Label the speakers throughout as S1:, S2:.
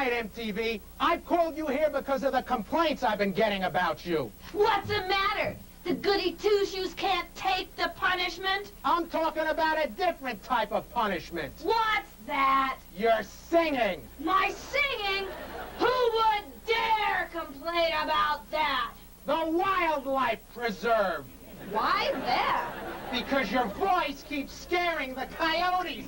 S1: right, MTV. I've called you here because of the complaints I've been getting about you.
S2: What's the matter? The goody two-shoes can't take the punishment?
S1: I'm talking about a different type of punishment.
S2: What's that?
S1: You're singing.
S2: My singing? Who would dare complain about that?
S1: The Wildlife Preserve.
S2: Why that?
S1: Because your voice keeps scaring the coyotes.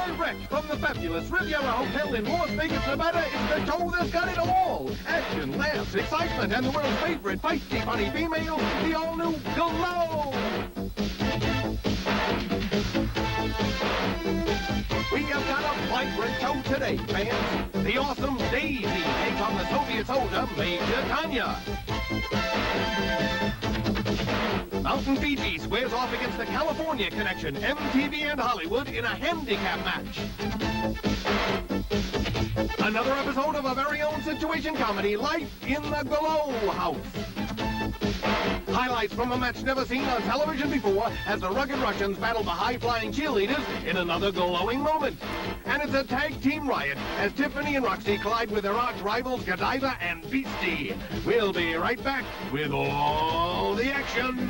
S3: Direct from the fabulous Riviera Hotel in Las Vegas, Nevada, is the show that's got it all. Action, laughs, excitement, and the world's favorite feisty, funny female, the all-new Glow. We have got a vibrant show today, fans. The awesome Daisy takes on the Soviet soldier, Major Tanya. Mountain Fiji squares off against the California connection, MTV and Hollywood, in a handicap match. Another episode of our very own situation comedy, Life in the Glow House. Highlights from a match never seen on television before as the rugged Russians battle the high-flying cheerleaders in another glowing moment. And it's a tag team riot as Tiffany and Roxy collide with their arch rivals Godiva and Beastie. We'll be right back with all the action.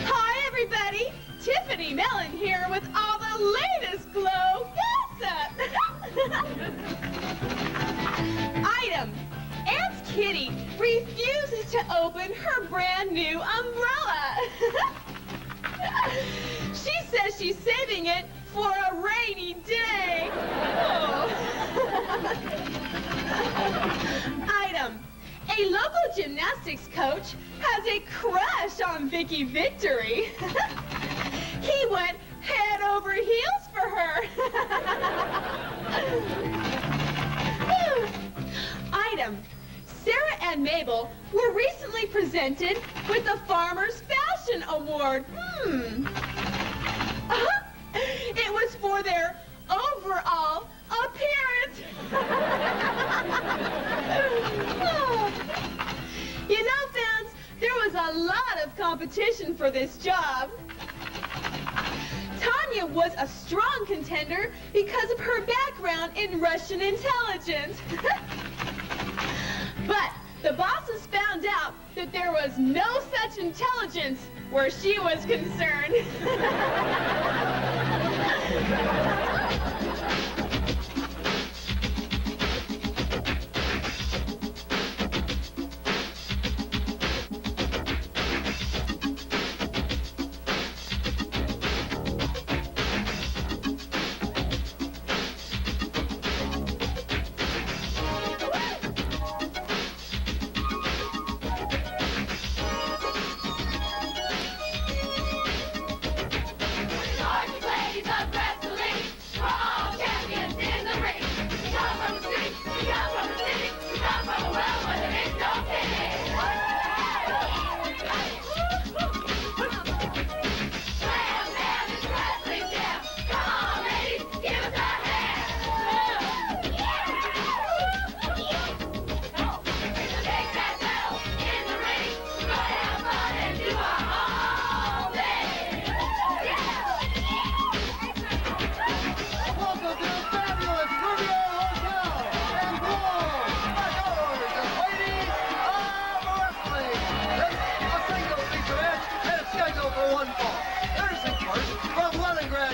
S4: Hi, everybody. Tiffany Mellon here with all the latest Glow gossip. Item. Aunt Kitty refuses to open her brand new umbrella. She says she's saving it for a rainy day. Oh. Item. A local gymnastics coach has a crush on Vicky Victory. He went head over heels for her. Item. Sarah and Mabel were recently presented with the Farmer's Fashion Award. It was for their overall appearance. You know, fans, there was a lot of competition for this job. Tanya was a strong contender because of her background in Russian intelligence. But the bosses found out that there was no such intelligence where she was concerned.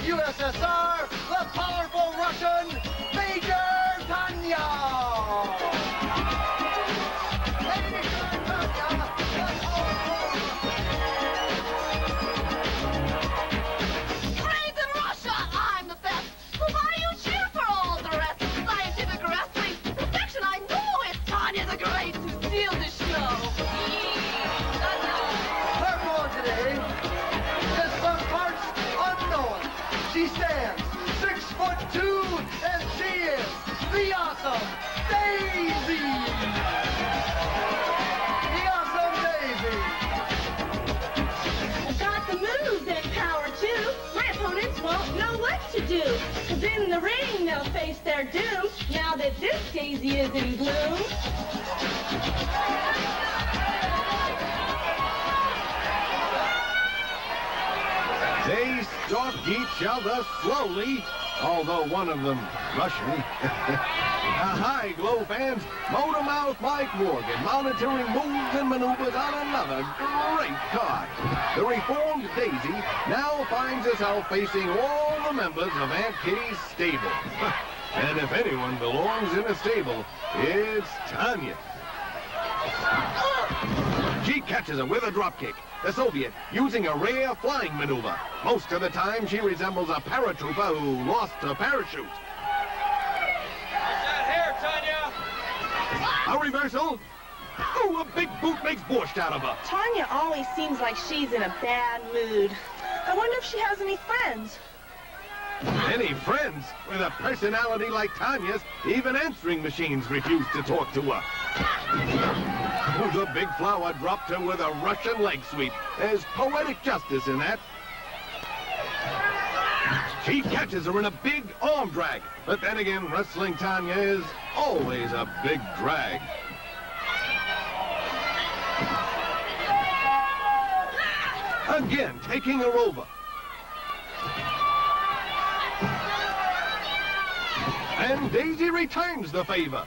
S5: USSR, the powerful Russian Major Tanya!
S2: Praise in Russia, I'm the best. So why do you cheer for all the rest? Scientific wrestling, perfection, I know it's Tanya the Great who sealed the show.
S5: Her goal today is some parts unknown. She stands 6'2", and she is the awesome Daisy! The awesome Daisy!
S4: I've got the moves and power too. My opponents won't know what to do. 'Cause in the ring they'll face their doom. Now now that this daisy is in bloom.
S3: They stalk each other slowly, although one of them Russian. Hi, Glow fans. Motormouth Mike Morgan monitoring moves and maneuvers on another great card. The reformed Daisy now finds herself facing all the members of Aunt Kitty's stable. And if anyone belongs in a stable, it's Tanya. She catches her with a dropkick. The Soviet using a rare flying maneuver. Most of the time, she resembles a paratrooper who lost a parachute. A reversal. Oh, a big boot makes borscht out of her.
S6: Tanya always seems like she's in a bad mood. I wonder if she has any friends.
S3: Any friends? With a personality like Tanya's, even answering machines refuse to talk to her. Oh, the big flower dropped her with a Russian leg sweep. There's poetic justice in that. She catches her in a big arm drag. But then again, wrestling Tanya is always a big drag. Again, taking her over. And Daisy returns the favor.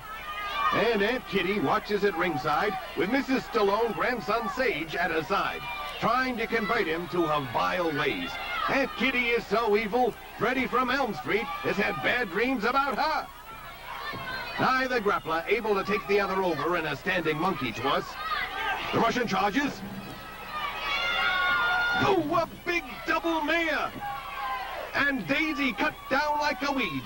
S3: And Aunt Kitty watches at ringside with Mrs. Stallone, grandson Sage, at her side, trying to convert him to her vile ways. Aunt Kitty is so evil, Freddy from Elm Street has had bad dreams about her. Neither grappler able to take the other over in a standing monkey toss. The Russian charges. Oh, a big double mare! And Daisy cut down like a weed.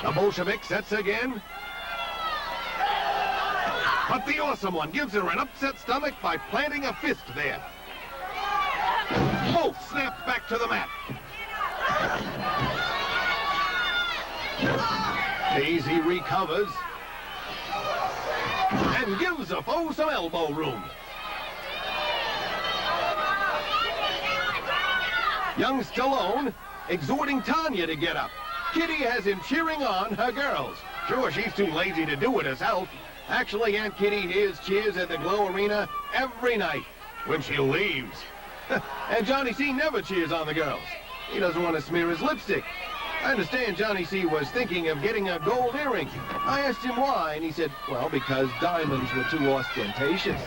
S3: The Bolshevik sets again. But the awesome one gives her an upset stomach by planting a fist there. Both snapped back to the mat. Daisy recovers and gives a foe some elbow room. Young Stallone exhorting Tanya to get up. Kitty has him cheering on her girls. Sure, she's too lazy to do it herself. Actually, Aunt Kitty hears cheers at the Glow Arena every night when she leaves. And Johnny C never cheers on the girls. He doesn't want to smear his lipstick. I understand Johnny C was thinking of getting a gold earring. I asked him why, and he said, well, because diamonds were too ostentatious.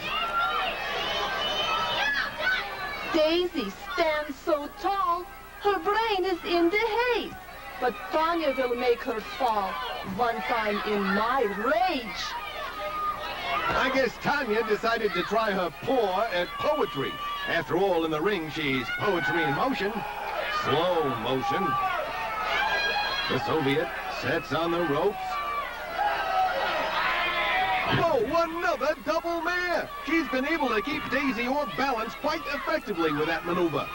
S2: Daisy stands so tall, her brain is in the haze. But Tanya will make her fall one time in my rage.
S3: I guess Tanya decided to try her paw at poetry. After all, in the ring, she's poetry in motion. Slow motion. The Soviet sets on the ropes. Oh, another double mare! She's been able to keep Daisy off balance quite effectively with that maneuver.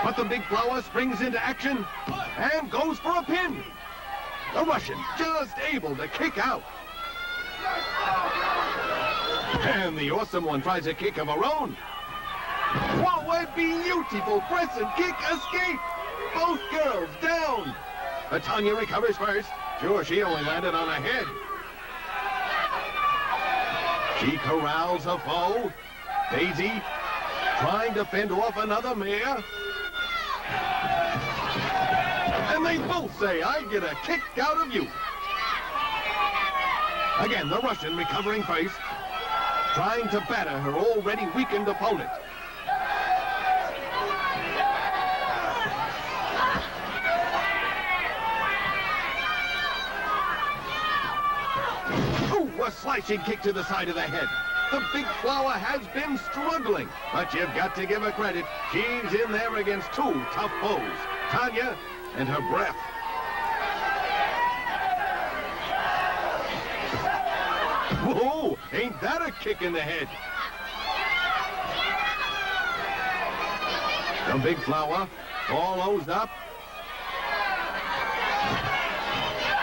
S3: But the big flower springs into action and goes for a pin. The Russian just able to kick out. And the awesome one tries a kick of her own. Whoa, a beautiful press and kick escape. Both girls down. But Tanya recovers first. Sure, she only landed on her head. She corrals her foe. Daisy trying to fend off another mare. And they both say, I get a kick out of you. Again, the Russian recovering first, trying to batter her already weakened opponent. Ooh, a slashing kick to the side of the head. The big flower has been struggling, but you've got to give her credit. She's in there against two tough foes, Tanya and her breath. Whoa, ain't that a kick in the head? The big flower, all hosed up.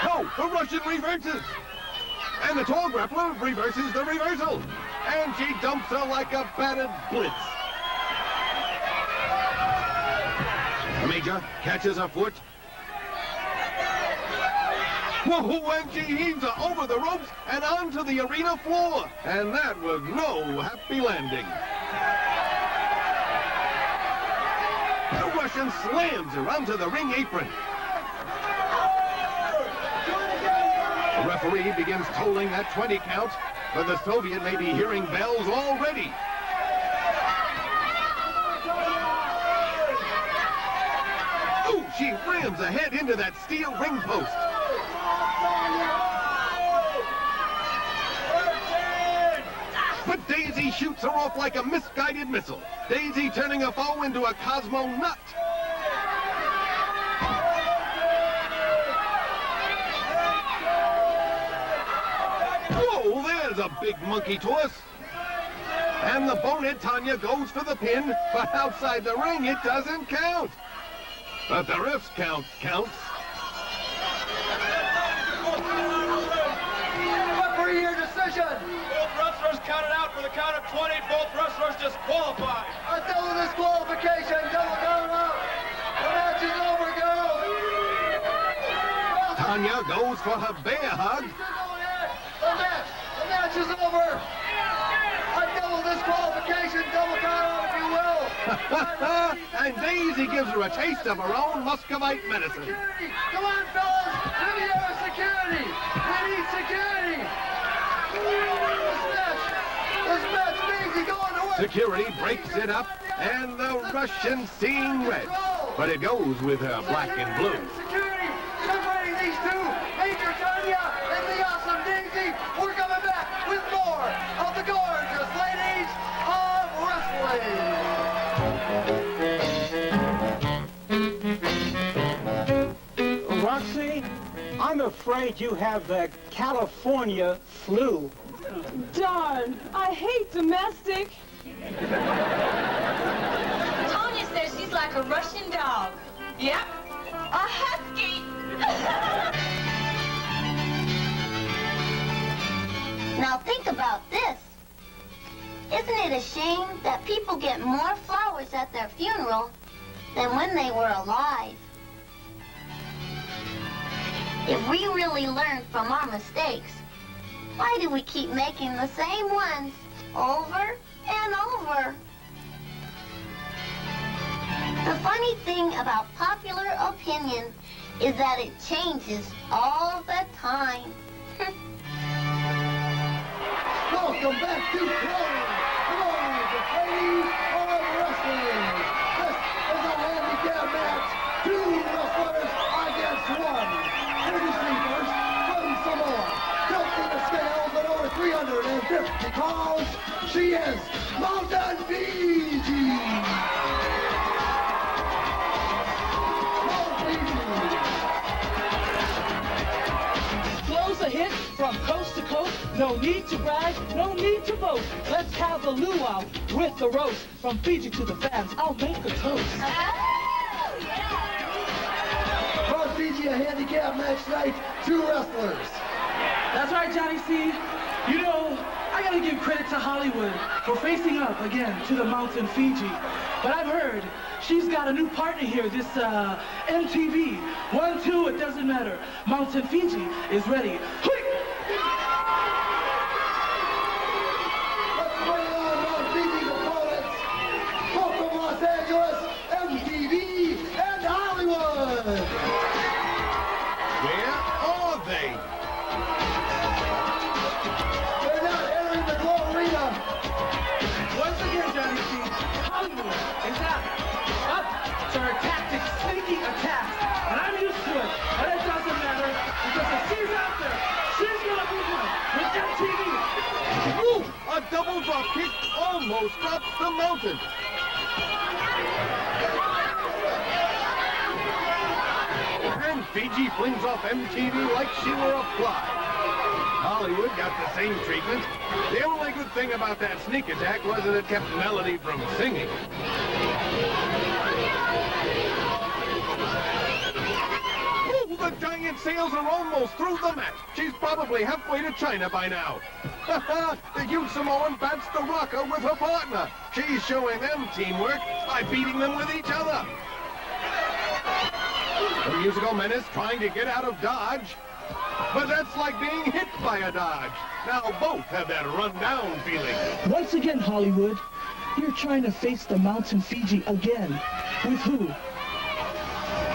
S3: Oh, the Russian reverses. And the tall grappler reverses the reversal. and she dumps her like a battered blitz. The Major catches her foot. Whoa, and she heaves her over the ropes and onto the arena floor. And that was no happy landing. The Russian slams her onto the ring apron. The referee begins tolling that 20 count, but the Soviet may be hearing bells already. Oh, she rams her head into that steel ring post. But Daisy shoots her off like a misguided missile. Daisy turning a foe into a Cosmo nut. Whoa, there's a big monkey toss. And the bonehead Tanya goes for the pin, but outside the ring it doesn't count. But the ref's count counts.
S5: Referee, your decision.
S7: Both wrestlers counted out for the count of 20. Both wrestlers disqualified.
S5: A double disqualification. Double count out. The match is over, girls.
S3: Tanya goes for her bear hug.
S5: The match is over. A double disqualification. Double count out, if you will.
S3: And Daisy gives her a taste of her own Muscovite medicine.
S5: Security. Come on, fellas. Riviera security. We need security. This match, Daisy going to win.
S3: Security breaks it up, and the Russian seeing red. But it goes with her black and blue.
S5: Security, separating these two. Major Tanya and the awesome Daisy. We're coming back with more of the gorgeous ladies of wrestling.
S1: Roxy, I'm afraid you have the California flu.
S2: Darn, I hate domestic.
S4: Tonya says she's like a Russian dog. Yep, a husky.
S8: Now think about this. Isn't it a shame that people get more flowers at their funeral than when they were alive? If we really learned from our mistakes, why do we keep making the same ones over and over? The funny thing about popular opinion is that it changes all the time.
S5: Welcome back to Glory, the ladies of wrestling. This is a handicap match. Two wrestlers against one. Introducing first from Samoa, tilting the scales at over 350 pounds. She is Mountain Fiji.
S9: Flows a hit from coast to coast. No need to brag, no need to boast. Let's have a luau with the roast. From Fiji to the fans, I'll make a toast.
S5: From Fiji, a handicap match tonight. Two wrestlers.
S9: That's right, Johnny C. You know, I gotta give credit to Hollywood for facing up again to the Mountain Fiji. But I've heard she's got a new partner here, this MTV. 1, 2, it doesn't matter. Mountain Fiji is ready.
S5: Let's bring on Mount Fiji's opponents. Both from Los Angeles, MTV, and Hollywood.
S3: Where are they?
S5: They're not entering the Glow Arena.
S9: Once again, Johnny C. Hollywood is out. Up to her tactics, sneaky attacks. And I'm used to it. But it doesn't matter because if she's out there, she's gonna be one with MTV.
S3: Ooh, a double drop kick almost drops the Mountain. And Fiji flings off MTV like she were a fly. Hollywood got the same treatment. The only good thing about that sneak attack was that it kept Melody from singing. Ooh, the giant sails are almost through the mat. She's probably halfway to China by now. The huge Samoan bats the rocker with her partner. She's showing them teamwork by beating them with each other. The musical menace trying to get out of Dodge. But that's like being hit by a Dodge. Now both have that run-down feeling.
S9: Once again, Hollywood, you're trying to face the Mountain Fiji again. With who?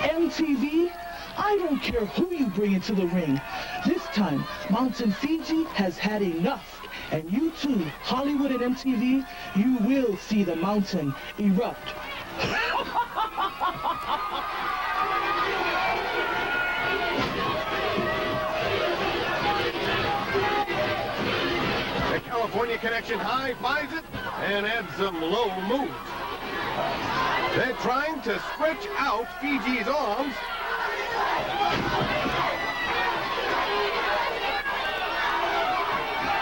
S9: MTV? I don't care who you bring into the ring. This time, Mountain Fiji has had enough. And you too, Hollywood and MTV, you will see the mountain erupt.
S3: The California Connection high-fives it and adds some low moves. They're trying to stretch out Fiji's arms.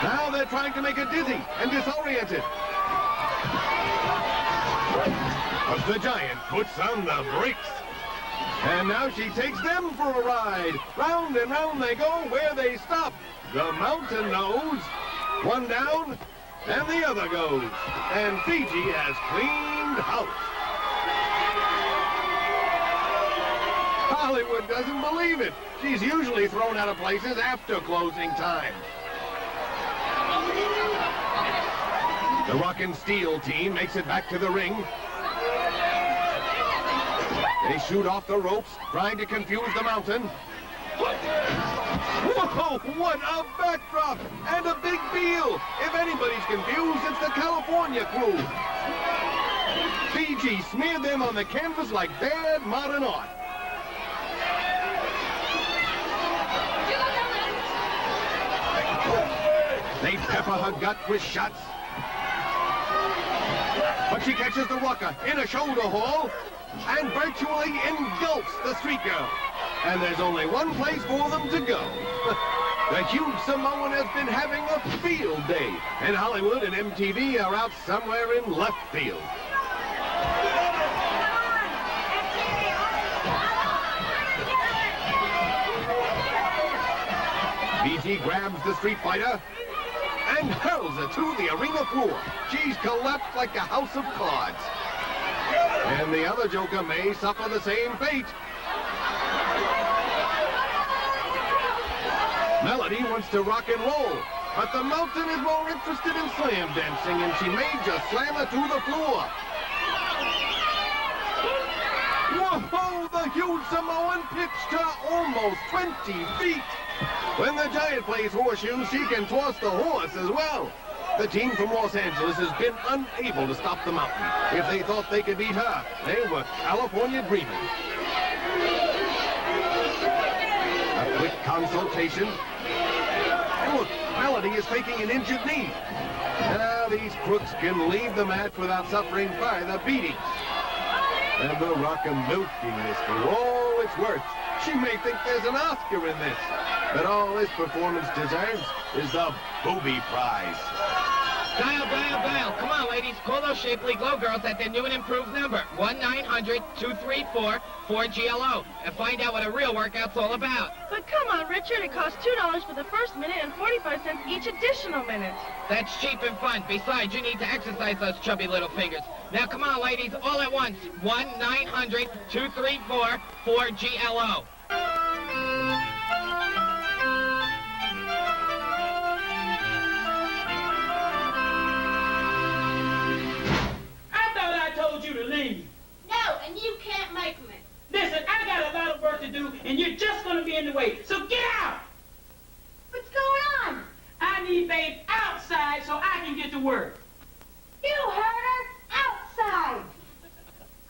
S3: Now they're trying to make it dizzy and disoriented. But the giant puts on the brakes. And now she takes them for a ride. Round and round they go where they stop. The mountain knows. One down, and the other goes. And Fiji has cleaned house. Hollywood doesn't believe it. She's usually thrown out of places after closing time. The Rock and Steel team makes it back to the ring. They shoot off the ropes, trying to confuse the mountain. Whoa, what a backdrop! And a big deal! If anybody's confused, it's the California crew. Fiji smeared them on the canvas like bad modern art. They pepper her gut with shots. But she catches the rocker in a shoulder haul and virtually engulfs the street girl. And there's only one place for them to go. The huge Samoan has been having a field day, and Hollywood and MTV are out somewhere in left field. Fiji grabs the street fighter and hurls her to the arena floor. She's collapsed like a house of cards. And the other joker may suffer the same fate. Melody wants to rock and roll, but the mountain is more interested in slam dancing, and she may just slam her to the floor. Whoa, the huge Samoan pitched her almost 20 feet. When the giant plays horseshoes, she can toss the horse as well. The team from Los Angeles has been unable to stop the mountain. If they thought they could beat her, they were California dreaming. A quick consultation. And look, Melody is taking an injured knee. Now these crooks can leave the match without suffering further beatings. And the Rocker milking this for all it's worth. She may think there's an Oscar in this. But all this performance deserves is the booby prize.
S10: Dial, dial, dial. Come on, ladies. Call those Shapely Glow girls at their new and improved number, 1-900-234-4GLO, and find out what a real workout's all about.
S6: But come on, Richard, it costs $2 for the first minute and 45 cents each additional minute.
S10: That's cheap and fun. Besides, you need to exercise those chubby little fingers. Now, come on, ladies, all at once. 1-900-234-4GLO.
S11: You to leave.
S4: No, and you can't make me.
S11: Listen, I got a lot of work to do, and you're just going to be in the way. So get out!
S4: What's going on?
S11: I need Babe outside so I can get to work.
S4: You heard her. Outside.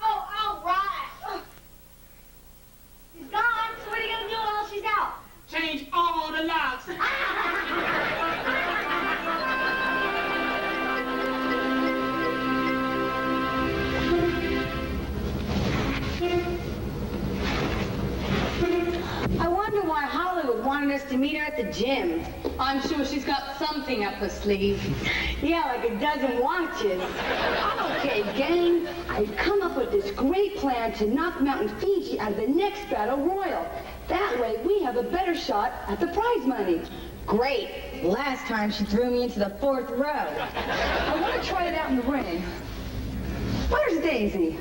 S4: Oh, all right. She's gone, so what are you going to do while she's out?
S11: Change all the locks.
S12: I wonder why Hollywood wanted us to meet her at the gym.
S2: I'm sure she's got something up her sleeve.
S12: Yeah, like a dozen watches. Okay, gang, I've come up with this great plan to knock Mountain Fiji out of the next battle royal. That way, we have a better shot at the prize money. Great. Last time she threw me into the 4th row. I want to try it out in the ring. Where's Daisy?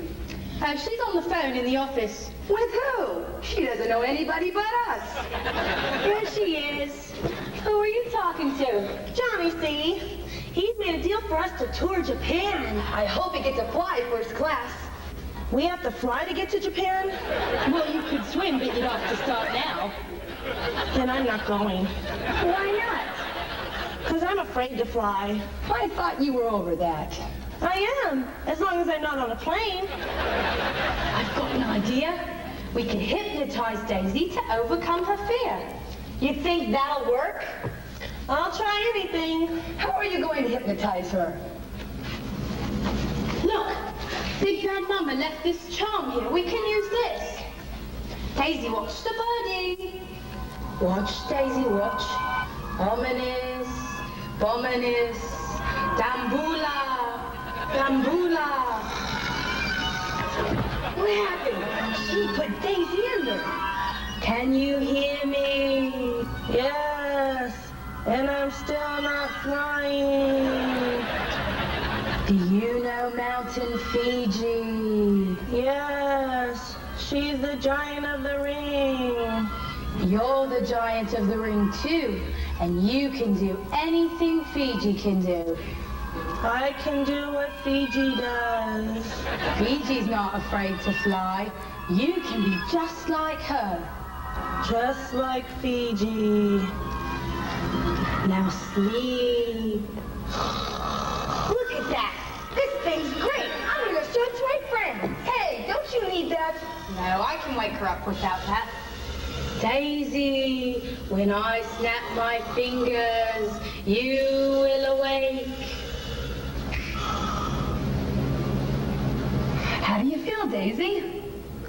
S6: She's on the phone in the office.
S12: With who? She doesn't know anybody but us.
S6: Here she is.
S12: Who are you talking to?
S6: Johnny C. He's made a deal for us to tour Japan.
S12: I hope he gets to fly first class.
S6: We have to fly to get to Japan? Well, you could swim, but you'd have to start now. Then I'm not going.
S12: Why not?
S6: Because I'm afraid to fly.
S12: I thought you were over that.
S6: I am, as long as I'm not on a plane.
S12: I've got an idea. We can hypnotize Daisy to overcome her fear. You think that'll work?
S6: I'll try anything.
S12: How are you going to hypnotize her?
S6: Look, Big Bad Mama left this charm here. We can use this.
S12: Daisy, watch the birdie. Watch, Daisy, watch. Ominous, bominous, dambula, dambula. What happened?
S6: She put Daisy in there.
S12: Can you hear me?
S6: Yes, and I'm still not flying.
S12: Do you know Mountain Fiji?
S6: Yes, she's the giant of the ring.
S12: You're the giant of the ring too, and you can do anything Fiji can do.
S6: I can do what Fiji does.
S12: Fiji's not afraid to fly. You can be just like her.
S6: Just like Fiji.
S12: Now sleep. Look at that. This thing's great. I'm gonna show it to my friends. Hey, don't you need that? No, I can wake her up without that. Daisy, when I snap my fingers, you will awake. How do you feel, Daisy?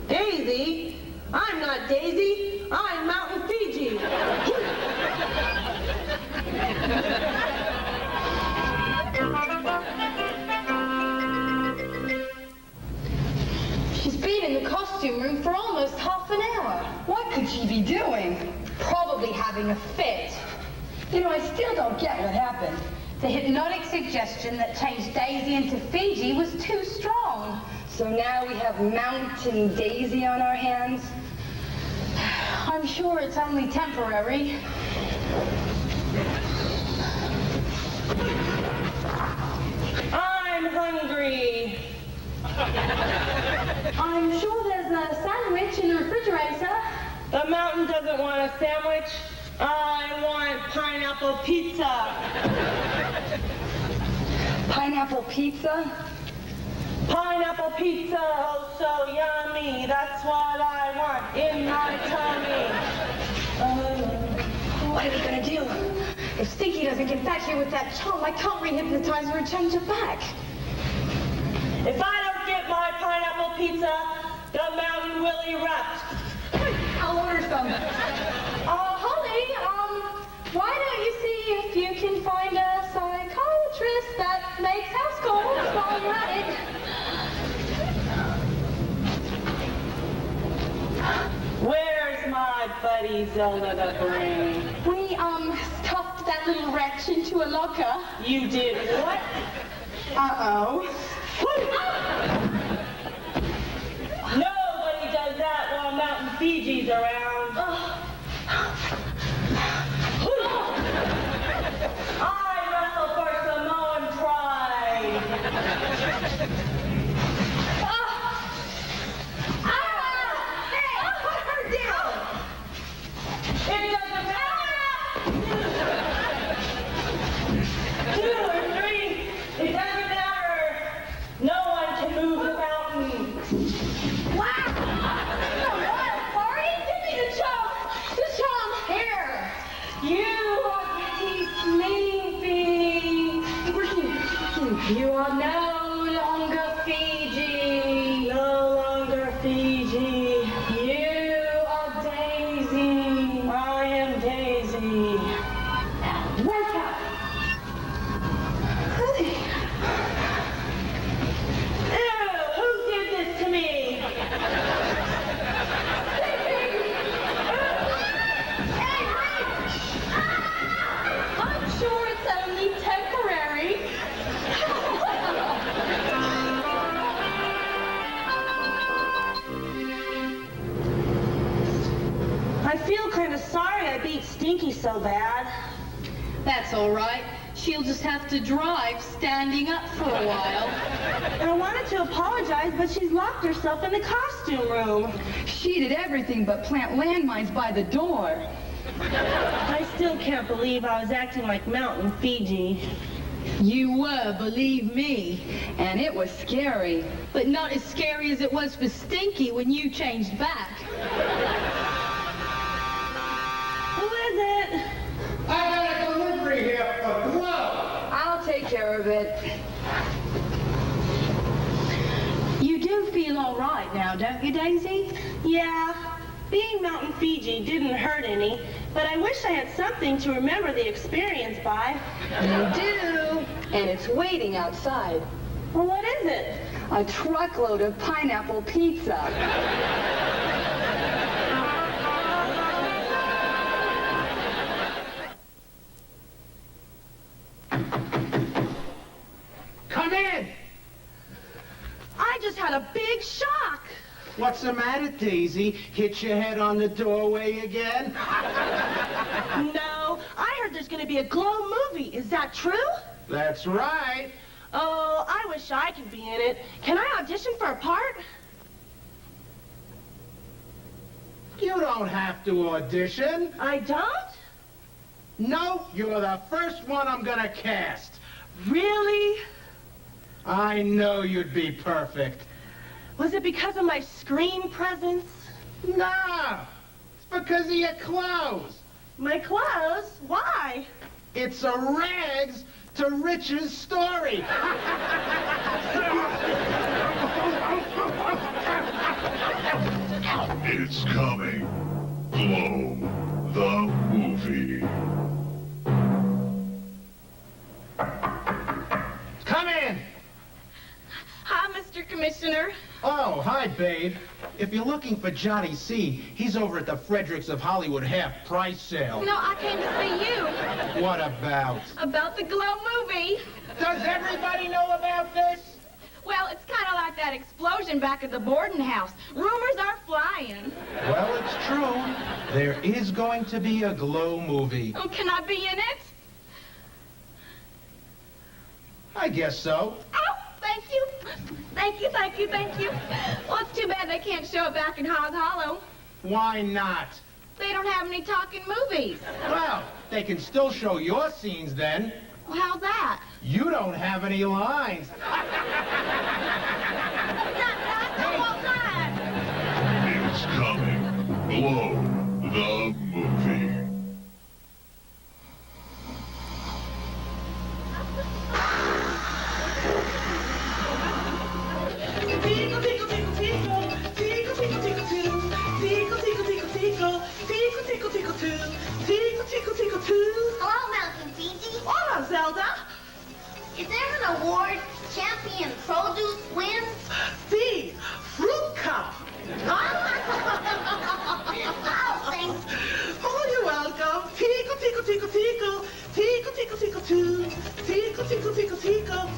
S6: Daisy? I'm not Daisy. I'm Mountain Fiji.
S12: She's been in the costume room for almost half an hour. What could she be doing? Probably having a fit. You know, I still don't get what happened. The hypnotic suggestion that changed Daisy into Fiji was too strong. So now we have Mountain Daisy on our hands. I'm sure it's only temporary.
S6: I'm hungry.
S12: I'm sure there's a sandwich in the refrigerator.
S6: The mountain doesn't want a sandwich. I want pineapple pizza.
S12: Pineapple pizza?
S6: Pineapple pizza, oh so yummy. That's what I want in my tummy.
S12: What are we gonna do? If Stinky doesn't get back here with that charm, I can't re-hypnotize her and change her back.
S6: If I don't get my pineapple pizza, the mountain will erupt.
S12: I'll order some.
S2: Holly, why don't you see if you can find a psychiatrist that makes house calls while you're at it?
S6: Where's my buddy Zelda the Brain?
S2: We, stuffed that little wretch into a locker.
S6: You did what?
S12: Uh-oh.
S6: Nobody does that while Mountain Fiji's around. I wrestle for Samoan pride.
S12: Hey, put her down!
S6: It doesn't matter. 2 or 3, it doesn't matter. Stinky so bad.
S12: That's all right. She'll just have to drive standing up for a while.
S6: And I wanted to apologize, but she's locked herself in the costume room.
S12: She did everything but plant landmines by the door.
S6: I still can't believe I was acting like Mountain Fiji.
S12: You were, believe me. And it was scary. But not as scary as it was for Stinky when you changed back.
S6: Who is it?
S1: I got a delivery here for Glow.
S12: I'll take care of it. You do feel all right now, don't you, Daisy?
S6: Yeah, being Mountain Fiji didn't hurt any, but I wish I had something to remember the experience by.
S12: You do, and it's waiting outside.
S6: Well, what is it?
S12: A truckload of pineapple pizza.
S1: Come in.
S6: I just had a big shock.
S1: What's the matter, Daisy? Hit your head on the doorway again?
S6: No, I heard there's going to be a Glow movie. Is that true?
S1: That's right.
S6: Oh, I wish I could be in it. Can I audition for a part?
S1: You don't have to audition.
S6: I don't?
S1: No, you're the first one I'm gonna cast.
S6: Really?
S1: I know you'd be perfect.
S6: Was it because of my screen presence?
S1: No, it's because of your clothes.
S6: My clothes? Why?
S1: It's a rags to riches story.
S13: It's coming. Glow, the movie.
S1: Come in.
S4: Hi, Mr. Commissioner.
S1: Oh, hi, babe. If you're looking for Johnny C, he's over at the Fredericks of Hollywood half-price sale.
S4: No, I came to see you
S1: What about?
S4: about the Glow movie.
S1: Does everybody know about this?
S4: Well, it's kind of like that explosion back at the Borden house. Rumors are flying.
S1: Well, it's true. There is going to be a Glow movie.
S4: Oh, can I be in it?
S1: I guess so.
S4: Oh, thank you. Thank you, thank you, thank you. Well, it's too bad they can't show it back in Hog Hollow.
S1: Why not?
S4: They don't have any talking movies.
S1: Well, they can still show your scenes then.
S4: Well, how's that?
S1: You don't have any lines.
S13: It's coming. Glow, the movie.
S6: Tickle, tickle, tickle, tickle. Tickle, tickle, tickle, too. Tickle, tickle, tickle, tickle. Tickle, tickle, tickle, too. Tickle, tickle, tickle, too.
S8: Hello, Mountain Fiji.
S6: Hola, Zelda.
S8: Is there an award? Champion produce wins?
S6: See, fruit cup.
S8: Oh, thanks.
S6: Oh, you're welcome. Tickle, tickle, tickle, tickle. Tickle, tickle, tickle, too. Tickle, tickle, tickle, tickle.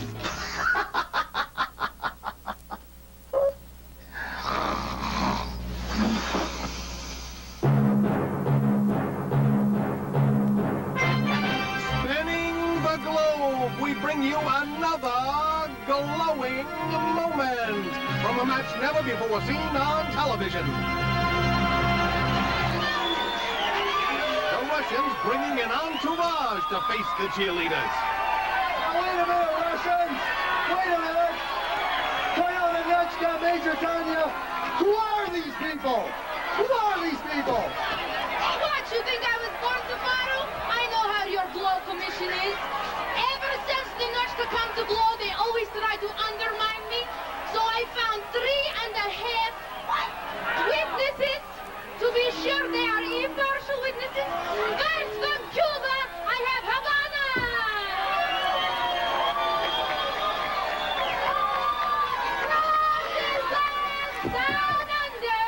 S3: Spinning the globe, we bring you another glowing moment from a match never before seen on television. The Russians bringing an entourage to face the cheerleaders.
S5: Now, wait a minute, Russians! Wait a minute! Toyota Nechka, Major Tanya, who are these people? Who are these people?
S12: What, you think I was born tomorrow? I know how your Glow commission is. Ever since the Notchka come to Glow, they always try to undermine me. So I found 3.5 witnesses. To be sure they are impartial witnesses. First from Cuba, I have Havana. From the down under,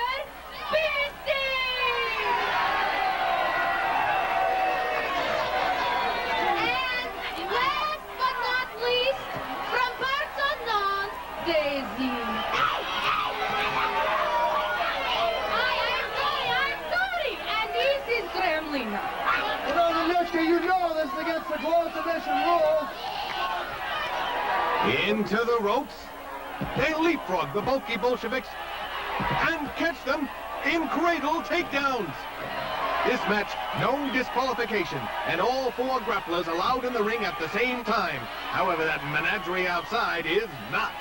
S12: And last but not least, from parts unknown,
S3: into the ropes. They leapfrog the bulky Bolsheviks and catch them in cradle takedowns. This match, no disqualification, and all 4 grapplers allowed in the ring at the same time. However, that menagerie outside is not.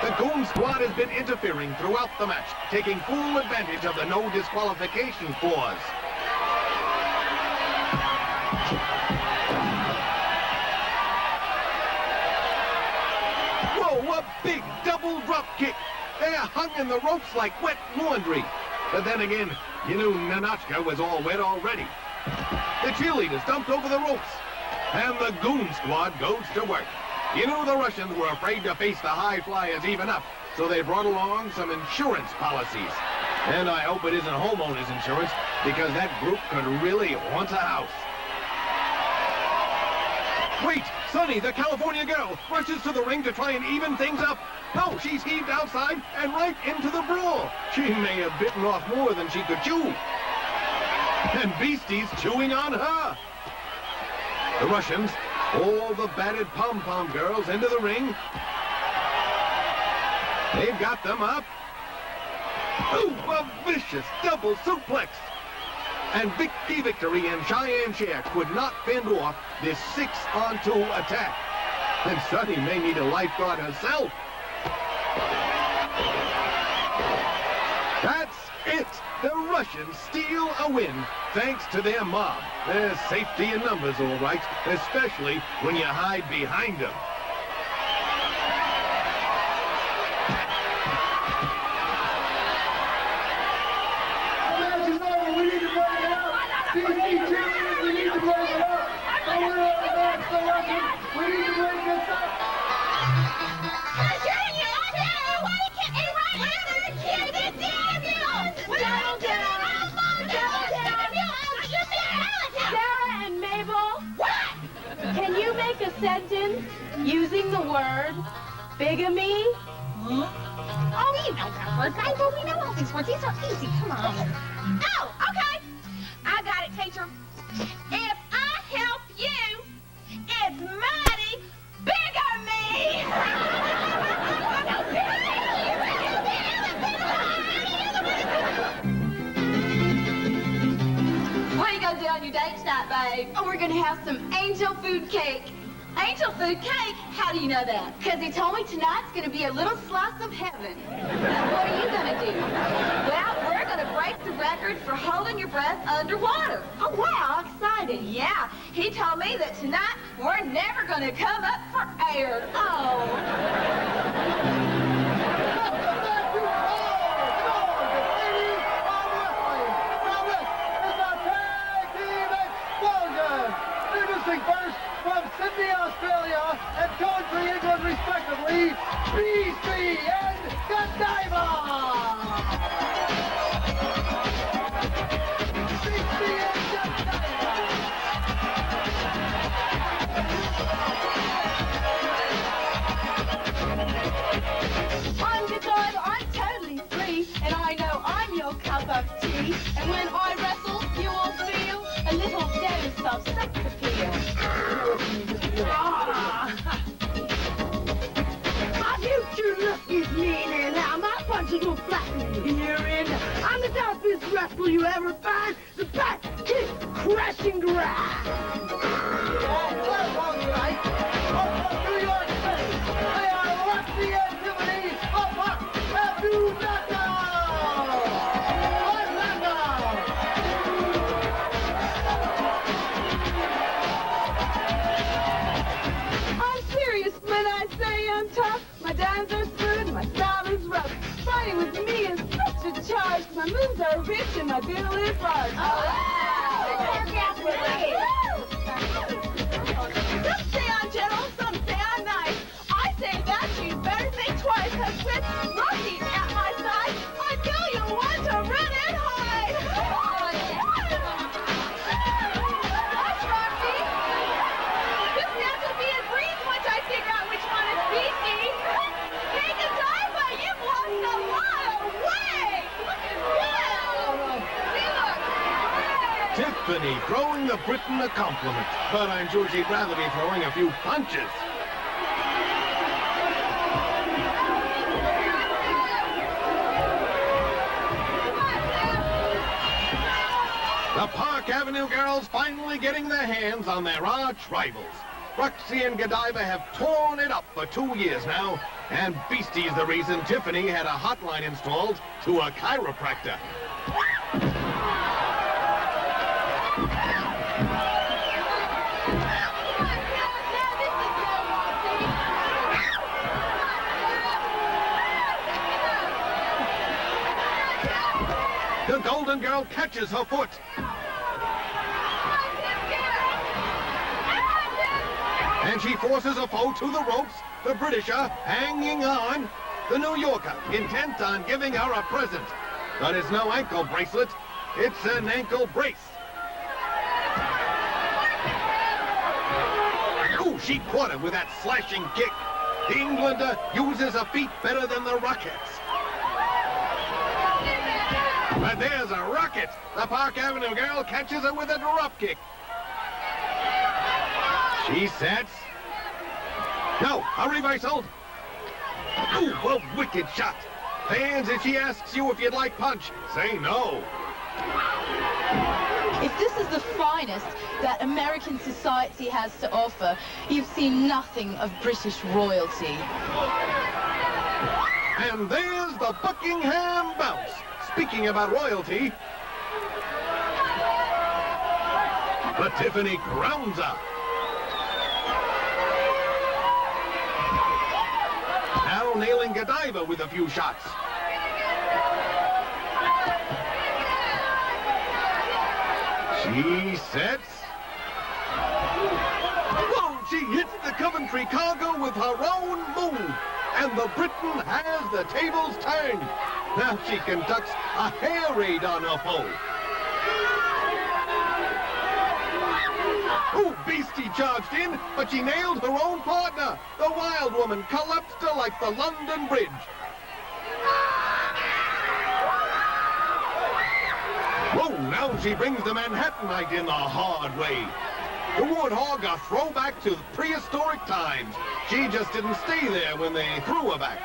S3: The Goon Squad has been interfering throughout the match, taking full advantage of the no disqualification clause. Whoa, a big double drop kick. They're hung in the ropes like wet laundry. But then again, you knew Nanochka was all wet already. The cheerleaders dumped over the ropes, and the Goon Squad goes to work. You knew the Russians were afraid to face the high flyers even up, so they brought along some insurance policies. And I hope it isn't homeowners insurance, because that group could really haunt a house. Wait, Sunny, the California girl, rushes to the ring to try and even things up. No, she's heaved outside and right into the brawl. She may have bitten off more than she could chew. And Beastie's chewing on her. The Russians, all the battered pom-pom girls into the ring. They've got them up. Ooh, a vicious double suplex. And Vicky Victory and Cheyenne Cher could not fend off this 6-on-2 attack. And Sunny may need a lifeguard herself. That's it. The Russians steal a win thanks to their mob. There's safety in numbers, all right, especially when you hide behind them.
S5: The match is over. We need to break it up. DC cheerleaders, we need to break it up. The winner of the match, the Russians. We need to break this up.
S2: Sarah and Mabel, can you make a sentence using the word bigamy?
S8: Oh, you know that word, Mabel. We know all these words. These are easy. Come on.
S4: Oh, okay. I got it, teacher. If I help you, it's mighty bigamy.
S2: Where you gonna do on your date tonight, babe? Oh, we're gonna have some angel food cake. Angel food cake? How do you know that? Because he told me tonight's gonna be a little slice of heaven. What are you gonna do? Well, we're gonna break the record for holding your breath underwater. Oh, wow, exciting. Yeah, he told me that tonight we're never gonna come up for air. Oh.
S5: First, from Sydney, Australia, and Coventry, England, respectively, Beastie and Godiva! Beastie and Godiva!
S2: I'm Godiva, I'm totally free, and I know I'm your cup of tea. And when I wrestle, you will feel a little dose of sex appeal.
S6: My future look is mean, and now my punches will flatten here. And I'm the toughest wrestler you ever find. The back kick, crashing grind.
S5: That's all right. Up from New York City, they are Roxy and Tiffany of Atlanta!
S2: I'm serious when I say I'm tough. My dimes are smooth, my style is rough. Fighting with me is such a charge. My moves are rich and my bill is large. Some say I'm gentle, some say I'm nice. I say that you'd better think twice, 'cause with Rocky at my side, I know you'll want to run and hide. Gosh, Rocky, this now could be a breeze once I figure out which one is Beastie. Hey, Godiva, you've lost a lot of weight. Looking good. You look great.
S3: Tiffany throwing the Briton a compliment, but I'm sure she'd rather be throwing a few punches. girls finally getting their hands on their arch rivals. Roxy and Godiva have torn it up for 2 years now, and Beastie's the reason Tiffany had a hotline installed to a chiropractor. The Golden Girl catches her foot. And she forces a foe to the ropes, the Britisher hanging on. The New Yorker, intent on giving her a present. But it's no ankle bracelet, it's an ankle brace. Ooh, she caught him with that slashing kick. The Englander uses her feet better than the Rockets. But there's a rocket. The Park Avenue girl catches her with a drop kick. She sets. No, a reversal. Ooh, a wicked shot. Fans, if she asks you if you'd like punch, say no.
S2: If this is the finest that American society has to offer, you've seen nothing of British royalty.
S3: And there's the Buckingham bounce. Speaking about royalty, but Tiffany grounds her. Now nailing Godiva with a few shots. She sets. Whoa, she hits the Coventry Cargo with her own move. And the Briton has the tables turned. Now she conducts a hair raid on her foe. Ooh, Beastie charged in, but she nailed her own partner. The Wild Woman collapsed her like the London Bridge. Whoa, now she brings the Manhattanite in the hard way. The Warthog, a throwback to prehistoric times. She just didn't stay there when they threw her back.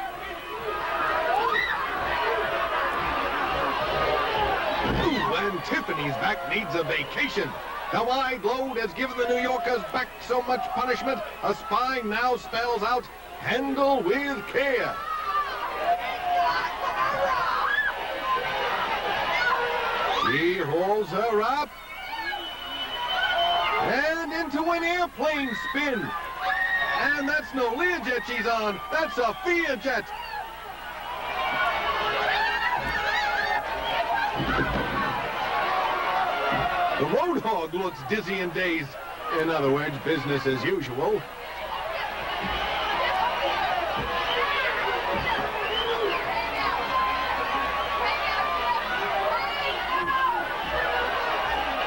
S3: Ooh, and Tiffany's back needs a vacation. The wide load has given the New Yorkers back so much punishment, a spine now spells out, handle with care. She holds her up. And into an airplane spin. And that's no Learjet she's on, that's a Fearjet. The Roadhog looks dizzy and dazed. In other words, business as usual.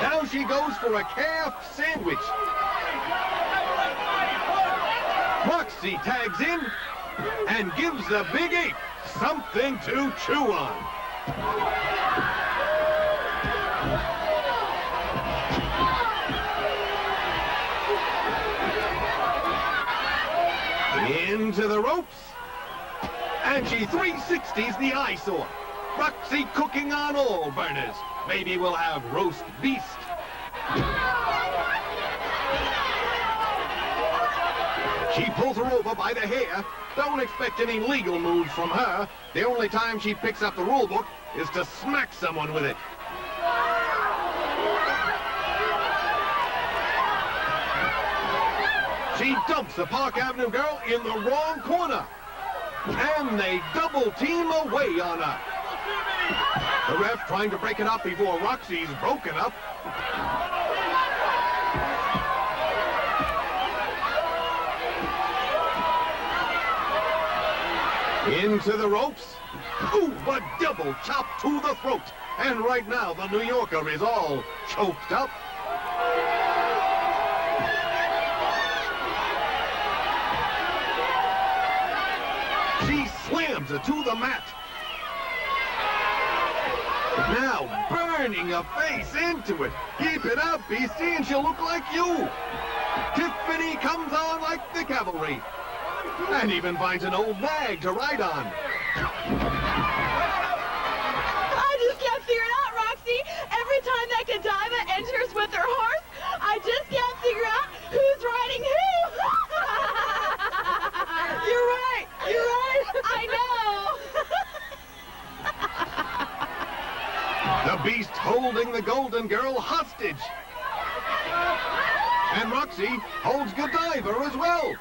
S3: Now she goes for a calf sandwich. Roxy tags in and gives the Big Ape something to chew on. Into the ropes, and she 360s the eyesore. Roxy cooking on all burners. Maybe we'll have roast beast. She pulls her over by the hair. Don't expect any legal moves from her. The only time she picks up the rule book is to smack someone with it. She dumps the Park Avenue girl in the wrong corner. And they double team away on her. The ref trying to break it up before Roxy's broken up. Into the ropes. Ooh, a double chop to the throat. And right now, the New Yorker is all choked up. She slams her to the mat. Now burning her face into it. Keep it up, Beastie, and she'll look like you. Tiffany comes on like the cavalry. And even finds an old nag to ride on.
S4: I just can't figure it out, Roxy. Every time that Godiva enters with her horse, I just can't figure out who's riding who. You're right. You're right. I know.
S3: The Beast holding the Golden Girl hostage. And Roxy holds Godiva as well.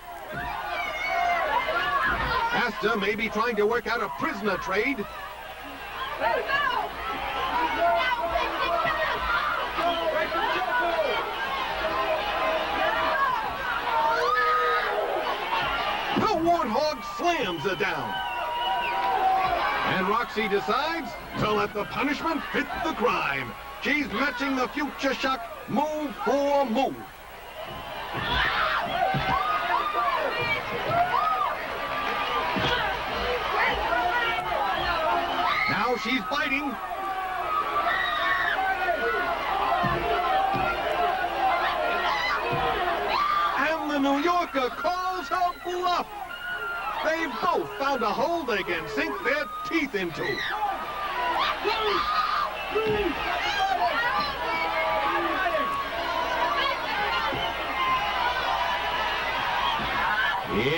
S3: Asta may be trying to work out a prisoner trade. The Warthog slams her down. And Roxy decides to let the punishment fit the crime. She's matching the Future Shock move for move. Now she's biting. And the New Yorker calls her bluff. They've both found a hole they can sink their teeth into.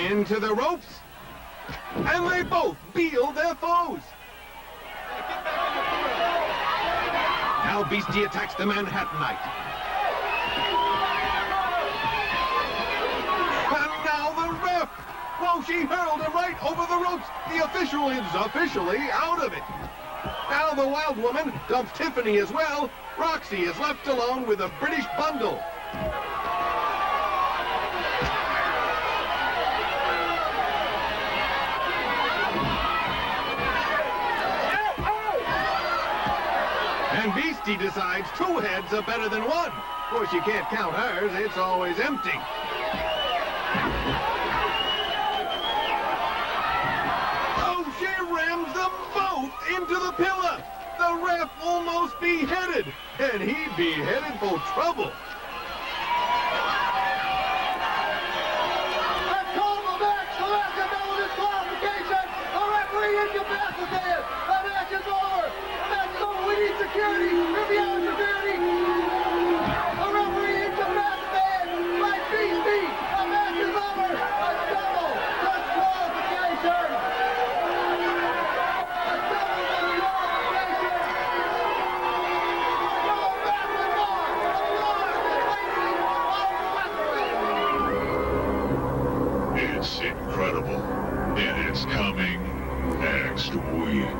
S3: Into the ropes. And they both feel their foes. Now Beastie attacks the Manhattanite. And now the ref. Whoa, she hurled her right over the ropes. The official is officially out of it. Now the Wild Woman dumps Tiffany as well. Roxy is left alone with a British bundle. And Beastie decides 2 heads are better than 1. Of course, you can't count hers. It's always empty. Oh, she rams them both into the pillar. The ref almost beheaded. And he'd be headed for trouble.
S5: I've called the match. The Machiavelli disqualification. The referee incapacitated. The match is over. The match is over. We need security. Review security. The referee incapacitated by Beastie. The match is over. A double disqualification. A double disqualification. Go back to North. The Lord, the lady of wrestling.
S13: It's incredible, and it's coming next week.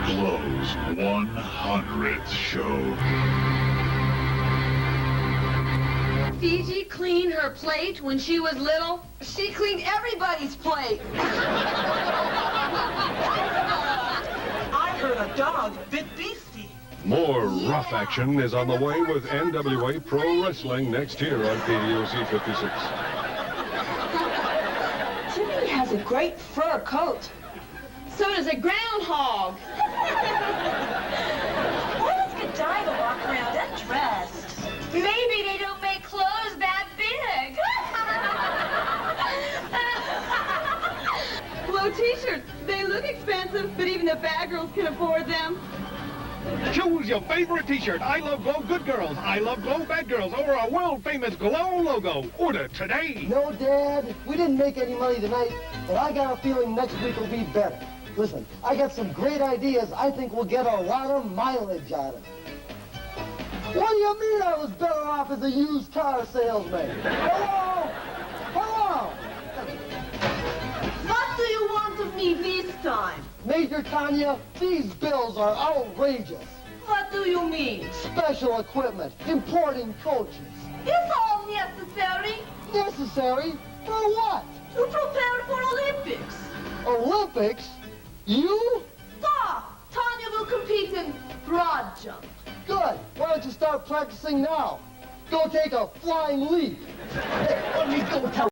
S13: Glow's 100th show.
S2: Fiji cleaned her plate when she was little. She cleaned everybody's plate.
S9: I heard a dog bit Beastie.
S14: More rough action is on the way with NWA Pro Wrestling next year on PDOC 56.
S4: Jimmy has a great fur coat. So does a groundhog.
S2: Why does Godiva walk around undressed? Maybe they don't make clothes that big.
S4: Glow t-shirts. They look expensive, but even the bad girls can afford them.
S3: Choose your favorite t-shirt. I love Glow Good Girls. I love Glow Bad Girls over our world-famous Glow logo. Order today.
S5: No, Dad, we didn't make any money tonight, but I got a feeling next week will be better. Listen, I got some great ideas. I think we'll get a lot of mileage out of it. What do you mean I was better off as a used car salesman? Hello? Hello?
S4: What do you want of me this time?
S5: Major Tanya, these bills are outrageous.
S4: What do you mean?
S5: Special equipment, importing coaches.
S4: It's all necessary
S5: Necessary? For what?
S4: to prepare for Olympics.
S5: Olympics? You?
S4: Da! Tanya will compete in broad jump.
S5: Good. Why don't you start practicing now? Go take a flying leap. Hey, let me go tell